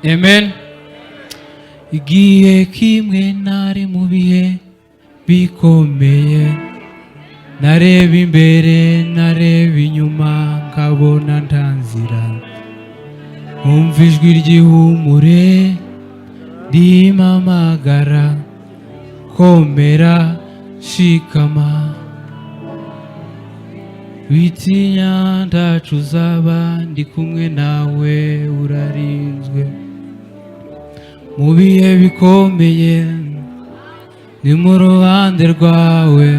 Amen. Igihe kimwe nari mu bihe bikomeye, nareba imbere nareba inyuma nkabona nta nzira, umva ijwi ry'ihumure rimpamagara, komera shikama, witinya ntacu uzaba, ndi kumwe nawe urarinzwe. Mu bihe bikomeye ni mu ruhande rwawe,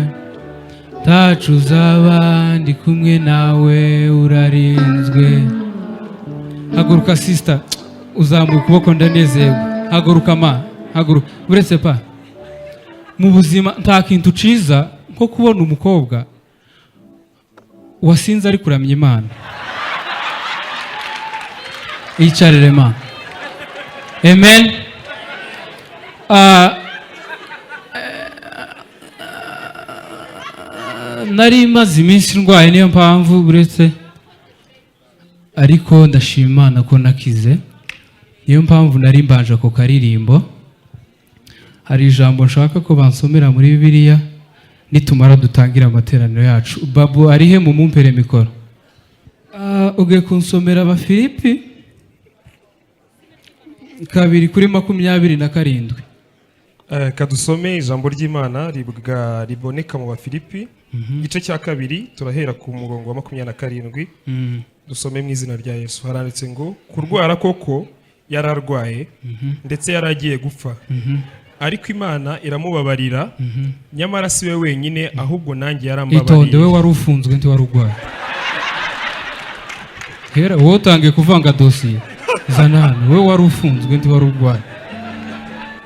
ntacu uzaba, ndi kumwe nawe urarinzwe. Haguruka sister, uzamuye ukuboko ndanezewe. Haguruka ma, haguruka. Uretse pa, mu buzima nta kintu ciza nko kubona umukobwa wasinze ari kuramya Imana. Icarire ma. Amen. Nari maze iminsi ndwaye, niyo mpamvu uretse, ariko ndashima Imana ko nakize. Niyo mpamvu nari mbanje ako karirimbo. Hari ijambo nshaka ko bansomera muri Bibiliya nitumara dutangira amateraniro yacu. Babu arihe mu mumpere mikoro? Ugiye kunsomera Abafilipi 2:27. Kadusome ijambo ry'Imana riboneka mu Bafilipi igice cya 2, turahera ku murongo wa 27. Dusome mu izina rya Yesu. Haranditse ngo, kurwara koko yararwaye ndetse yaragiye gupfa, ariko Imana iramubabarira, nyamara si we wenyine ahubwo nanjye yarambabariye. Itonde, we wari ufunzwe nti warugwaye. Hera wowe utangiye kuvanga dosiye. Zanani, we wari ufunzwe nti warugwaye.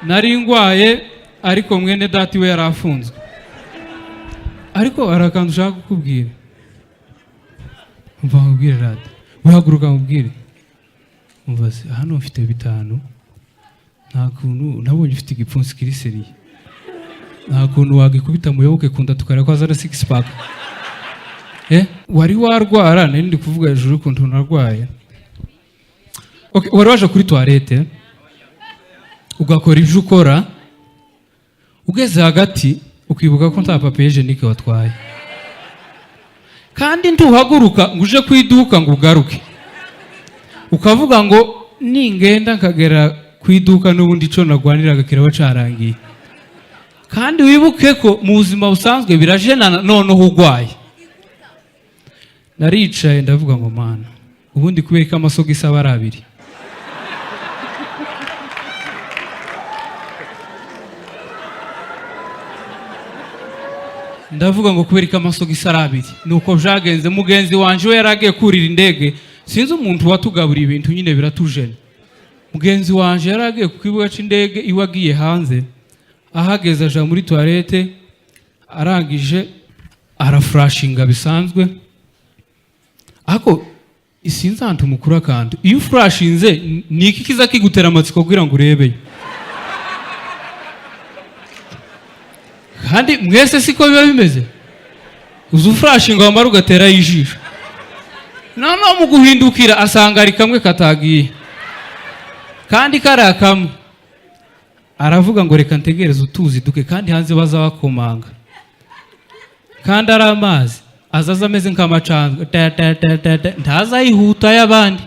Nari ngwaye ariko mwene dati we yarafunzwe. Ariko arakantu ushaka kukubwira. Umva nkubwire rada. Uhaguruka nkubwire. Umva se, hano mfite 5. Nta kuntu nabonye ufite igipfunsi kiri seriye. Nta kuntu wagikubita muyoboke kunda tukareka ko azara 6 pack. Wari warwara nari ndi kuvuga hejuru kuntu narwaye. Okay, wari waje kuri toilette ugakora ibyo ukora, ugeze hagati ukibuka ko nta papier hygienique watwaye, kandi ntuhaguruka ngo uje kwiduka ngo ugaruke, ukavuga ngo ningenda nkagera kwiduka n'ubundi cyo nagwaniraga kiraba carangiye. Kandi wibuke ko mu buzima busanzwe birajenana, noneho ugwaye. Naricaye ndavuga ngo Mana, ubundi kubera ko amasogo isaba ari 2. Ndavuga ngo kubera ko amasogo isara 2, nuko byagenze. Mugenzi wanje we yaragiye kurira indege, sinzi umuntu watugaburiye ibintu nyine biratujene. Mugenzi wanje yaragiye ku kibuga c'indege iwagiye hanze, ahageze aja muri toilette, arangije araflashinga bisanzwe. Ako isinza antu mukura kandi iyo flashinze niki kiza kigutera amatsiko kugira ngo urebe. Kandi mwese siko biba bimeze. Uzuflashinga wamara ugatera yijisho. Noneho mu guhindukira asanga ari kamwe katagiye. Kandi kari kamwe. Aravuga ngo reka ntegereze utuzi duke, kandi hanze baza bakomanga. Kandi ari amazi azaza ameze nk'amacanga, ntaza yihuta y'abandi.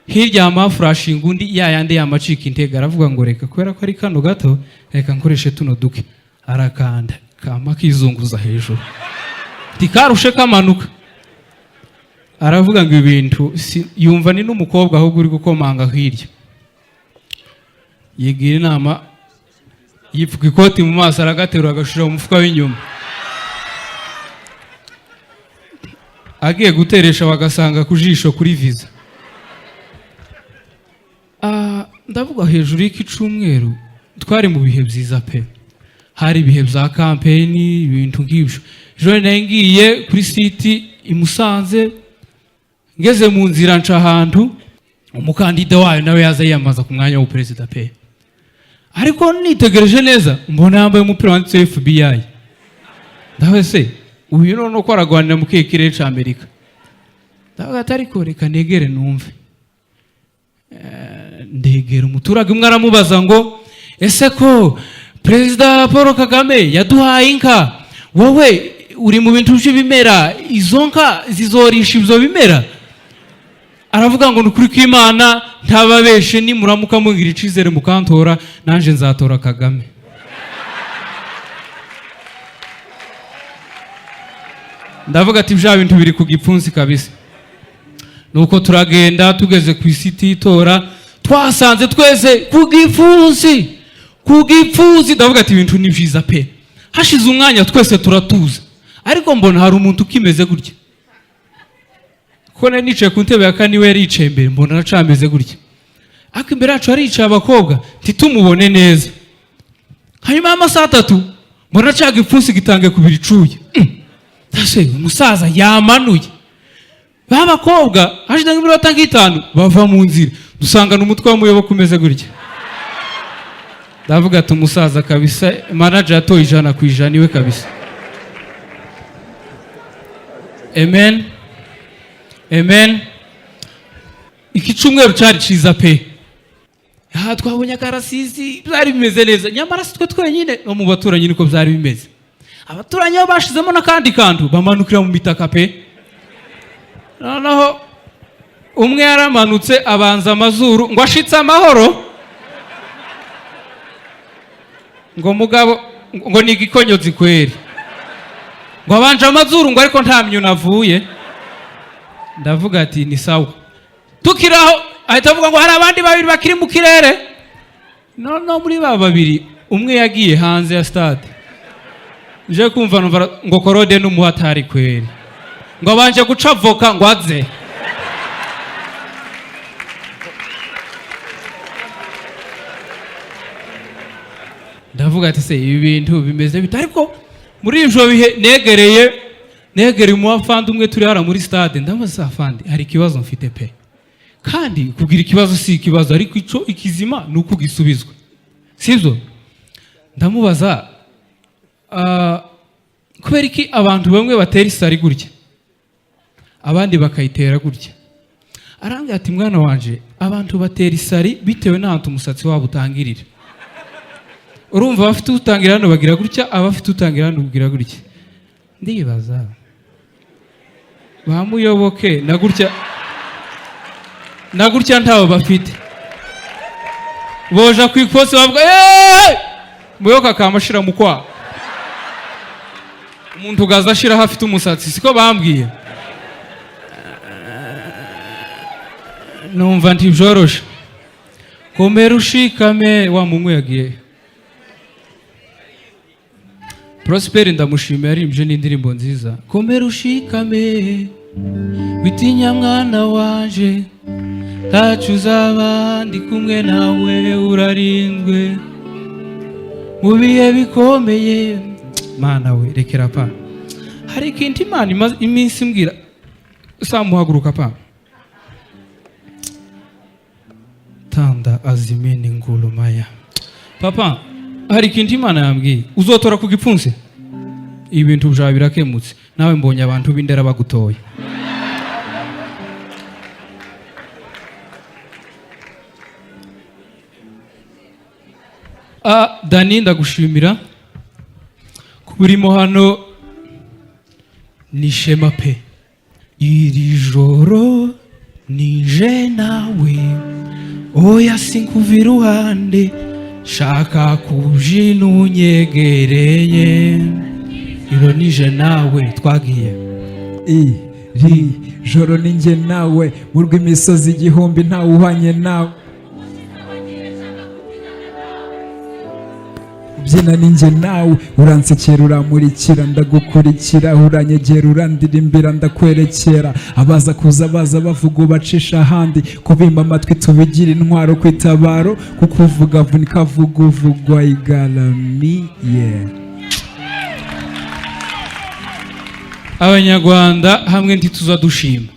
Hirya amaflashinga undi yayandi yamacika intege, aravuga ngo reka kubera ko ari kano gato reka nkoreshe tuno duke. Arakanda kama kizunguza hejuru, tikarushe kamanuka. Aravuga ngo ibintu yumva ni n'umukobwa ahubwo uri gukomanga hirya. Yigira inama, yipfuka ikoti mu maso, aragaterura agashira mu mufuka w'inyuma. Agiye guteresha bagasanga kujisho kuri visa. Ndavuga hejuru y'iki cyumweru twari mu bihe byiza pe. Hari ibihe bya campaign, ibintu nk'ibyo. Ejo ngiye kuri site imusanze, ngeze mu nzira nca ahantu umukandida wayo nawe yaza yiyamaza ku mwanya wa president pe. Ariko nitegereje neza mbona yambaye umupira wanditseho FBI. Ndawe se uyu none ko aragwanira mu kekire c'Amerika. Ndavuga atari ko reka negere numve. ndegera umuturage umwe aramubaza ngo ese ko perezida Paul Kagame yaduhaye inka, wowe uri mu bintu by'ibimera, izo nka zizorisha ibyo bimera? Aravuga ngo nukuri kw'Imana ntababeshe, nimuramuka mugira icizere mukantora nanje nzatora Kagame. Ndavuga ati bya bintu biri ku gipfunsi kabisa. Nuko turagenda tugeze ku isiti itora, twasanze twese ku gipfunsi. Ndavuga ati ibintu ni byiza pe. Hashize umwanya twese turatuza, ariko mbona hari umuntu ukimeze gutya. Kone nicaye ku ntebe ya kane, we yaricaye imbere, mbona aracameze gutya. Ariko imbere yacu haricaye abakobwa titumubone neza. Hanyuma y'amasaha 3 mbona cya gipfunsi gitangiye kubira icuye. Tase umusaza yamanuye. Babakobwa hashida nk'iminota 5 bava mu nzira, dusanga n'umutwe w'umuyoboke umeze gutya. Ndavuga ati umusaza kabisa, manager atoye 100% iwe kabisa. Amen. Amen. Iki cyumweru cyari ciza pe. Twabonye akarasisi, byari bimeze neza. Nyamara sitwe twenyine no mu baturanyi niko byari bimeze. Abaturanyi bashizemo nakandi kantu bamanukira mu mitaka pe. Noneho umwe yaramanutse abanza amazuru ngo ashitse amahoro, ngo mugabo ngo ni igikonyozi kweri, ngo abanje amazuru ngo ariko nta myuna avuye. Ndavuga ati ni sawa. Tukiraho ahita avuga ngo hari abandi babiri bakiri mu kirere. No muri ba babiri umwe yagiye hanze ya stade. Je kumva ngo Korode n'umuhatari kweri, ngo abanje guca voka ngo aze. Ndavuga ati se ibi bintu bimeze bite? Ariko muri ivyo bihe negereye umuafandi umwe turi hara muri stade, ndamaze afandi hari ikibazo mfite pe. Kandi kugira ikibazo si ikibazo, ariko ico ikizima nuko ugisubizwa, sivyo? Ndamubaza kubera iki abantu bamwe batera isari gutya abandi bakayitera gutya? Arambwira ati mwana wanje, abantu batera isari bitewe n'ahantu umusatsi wabo utangirira. Urumva bafite utangira hano bagira gutya, abafite utangira hano bagira gutya. Ndibaza bamuyoboke na gutya ntawo bafite, boja kwikosi bavuga muyoka kamashira mukwa, umuntu ugaza ashira hafite umusatsi, siko bambwiye. Numva ntibyoroshe. Komera ushikame, wa mungu yagiye. Prosper ndamushimiye, arimbye n'indirimbo nziza. Komera ushikame bitinya mwana wanje, tacu uzabandi kumwe nawe urarinzwe mu bihe bikomeye. Mana we rekera pa, hari ikintu Imana iminsi mbwira samuhaguruka pa. Tanda azimeni ngulumaya. Papa, hari ikintu Imana yambwiye, uzotora ku gipfunsi ibintu byawe birakemutse. Nawe mbonye abantu b'indera bagutoye. Dani ndagushimira kuburimo hano, ni shema pe. Iri joro nije nawe, oya sinkuva iruhande, shaka kujina unyegereye. Iro nije nawe twagiye. Iri joro ninjye nawe, mu rw'imisozi igihumbi ntawe uhanye nawe. Byina ninjye nawe, uransekera uramurikira, ndagukurikira, uranyegera urandirimbira, ndakwerekera. Abaza kuza baza bavuga ubacisha ahandi, kubimba amatwi tubigira intwaro kwitabaro, kuko uvuga vunika vuga uvugwa igaramiye. Abanyarwanda hamwe ntituza dushima.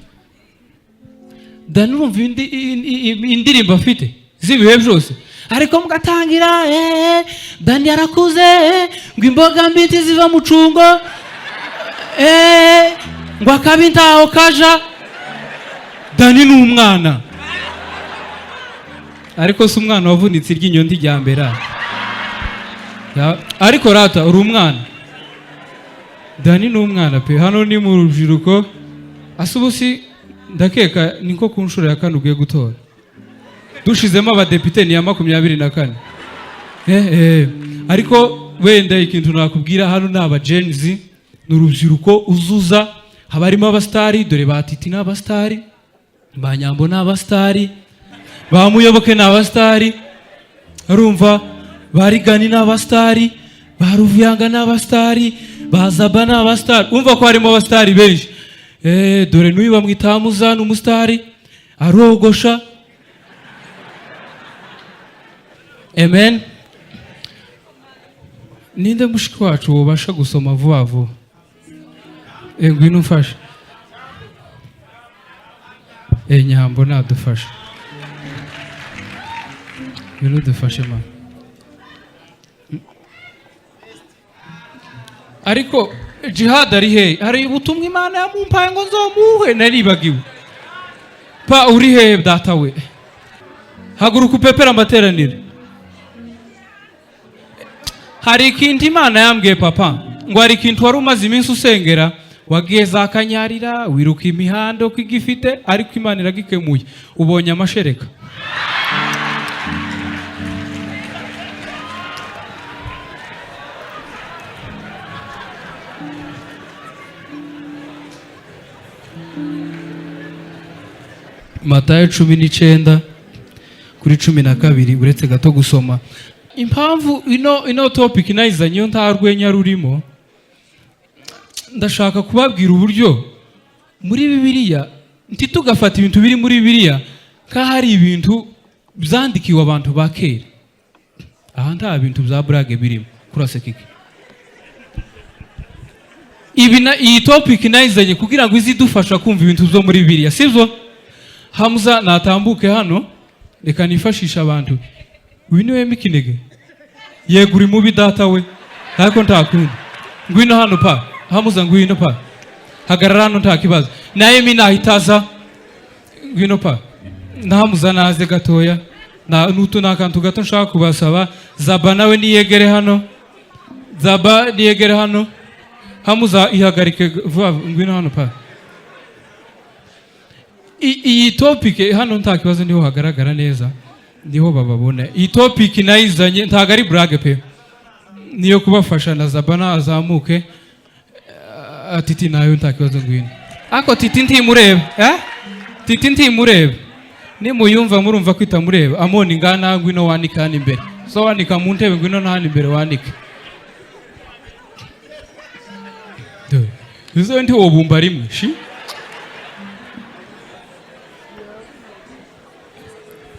Dani urumva indirimbo afite z'ibihe byose, ariko mugatangira Dani yarakuze, ngo imboga mbiti ziva mu cungo, ngo akabi ntaho kaja. Dani ni umwana. ariko si umwana wavunitse iryinyo rya mbere ariko rata uri umwana. Dani ni umwana pe, hano ni mu rubyiruko asubusi ndakeka niko ku nshuro ya kane ugiye gutora, dushizemo abadepite ni ya 24. Ariko wenda ikintu nakubwira hano ni abagenzi, ni urubyiruko uzuza, haba harimo abastari, dore batiti n'abastari, ba Nyambo n'abastari, ba Muyoboke n'abastari, urumva barigani n'abastari, ba Ruvuyanga n'abastari, ba Zaba n'abastari, umva ko harimo abastari benshi. Dore n'uyu bamwita Hamuza n'umustari arogosha. Amen. Ninde mushiki wacu wobasha gusoma vuba vuba? Ngwino mfashe. Nyambo nadufashe. Ngwino dufashe ma. Ariko Jihad ari he? Hari ubutumwa Imana yamumpaye ngo nzomuhe, naribagiwe. Pa uri he data we? Haguruka upepera amateraniro. Hari ikintu Imana yambwiye papa, ngo hari ikintu wari umaze iminsi usengera, wagiye za Kanyarira, wiruka imihanda ko igifite, ariko Imana iragikemuye, ubonye amashereka. Matayo 19 kuri 12 uretse gato gusoma. Impamvu ino topic nayizanye nta rwenya rurimo, ndashaka kubabwira uburyo muri Bibiliya ntitugafata ibintu biri muri Bibiliya ka hari ibintu byandikiwe abantu ba kera. Aha nta bintu bya brage birimo kurasekike. Iyi topic nayizanye kugira ngo izidufasha kumva ibintu byo muri Bibiliya, sibyo? Hamuza natambuke hano, reka nifashisha abantu. Wino we Mikinege, yego uri mubi data we, ariko ntakunda. Ngwino hano pa, Hamuza ngwino pa, hagarara hano nta kibazo. Naye mi nahitaza, ngwino pa, na Hamuza naze gatoya, nutu nakantu gato nshaka kubasaba. Zaba nawe niyegere hano, Zaba niyegere hano, Hamuza ihagarike vuba, ngwino hano pa. Iyi topic hano nta kibazo niho hagaragara neza, niho bababona. Iyi topic nayizanye ntago ari brage pe, niyo kubafasha na Zabana azamuke. Titi nayo nta kibazo ngwino. Ako Titi ntimurebe, Titi ntimurebe. Ni muyumva murumva kwita murebe. Amoni ngana ngwino wanika hano imbere. So wanika mu ntebe ngwino na hano imbere wanike. Izo ndi wobumba rimwe, shi?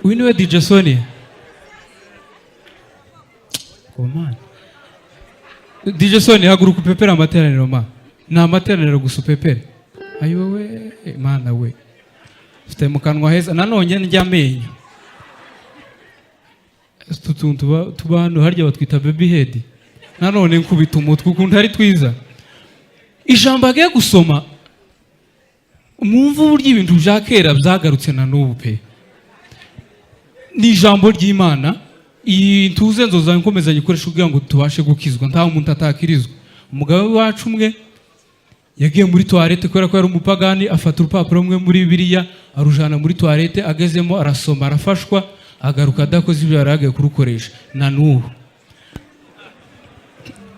Wino DJ Sonia. Komana. DJ Sonia haguruka upepera amateraniro ma. Na amateraniro gusupepere. Ayo we Mana we. Ufite mu kanwa heza nanone njya amenyo. Tutuntu tubano harya batwita baby head. Nanone nkubita umutwe ukunda ari twiza. Ijambo agiye gusoma mwumva uburyo ibintu bya kera byagarutse na n'ubu pe. Ni ijambo ry'Imana, iyi ntuze nzoza nkomeza nyikoresha kugira ngo tubashe gukizwa, nta umuntu atakirizwa. Umugabo wacu umwe yagiye muri toilette kubera ko yari umupagani, afata urupapuro rumwe muri Bibiliya arujana muri toilette, agezemo arasoma arafashwa, agaruka adakoze ibyo yari agiye kurukoresha na n'ubu.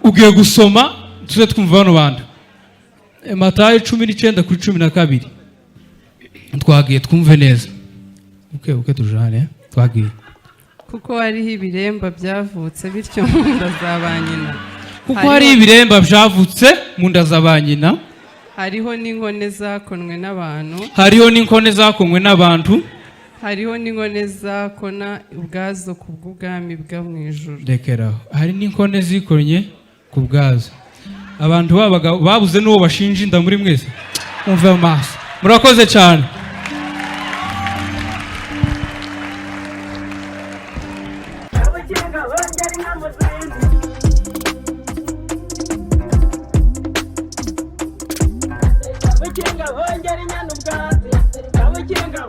Ugiye gusoma tuze twumva bano bantu. Matayo 19 kuri 12 twagiye twumve neza. Uke tujane twagiye. Kuko hariho ibiremba byavutse bityo mu nda za ba nyina. Kuko hari ibiremba byavutse mu nda za ba nyina. Hariho n'inkone zakonwe n'abantu. Hariho n'inkone zakonwe n'abantu. Hariho n'inkone zakona ubwazo kubw'ubwami bwa mu ijuru. Rekeraho. Hari n'inkone zikonye kubwazo. Abantu babuze n'uwo bashinja inda muri mwese. Umve amaso. Murakoze cyane. Kabukinga hongera inyana ubwatsi, kabukinga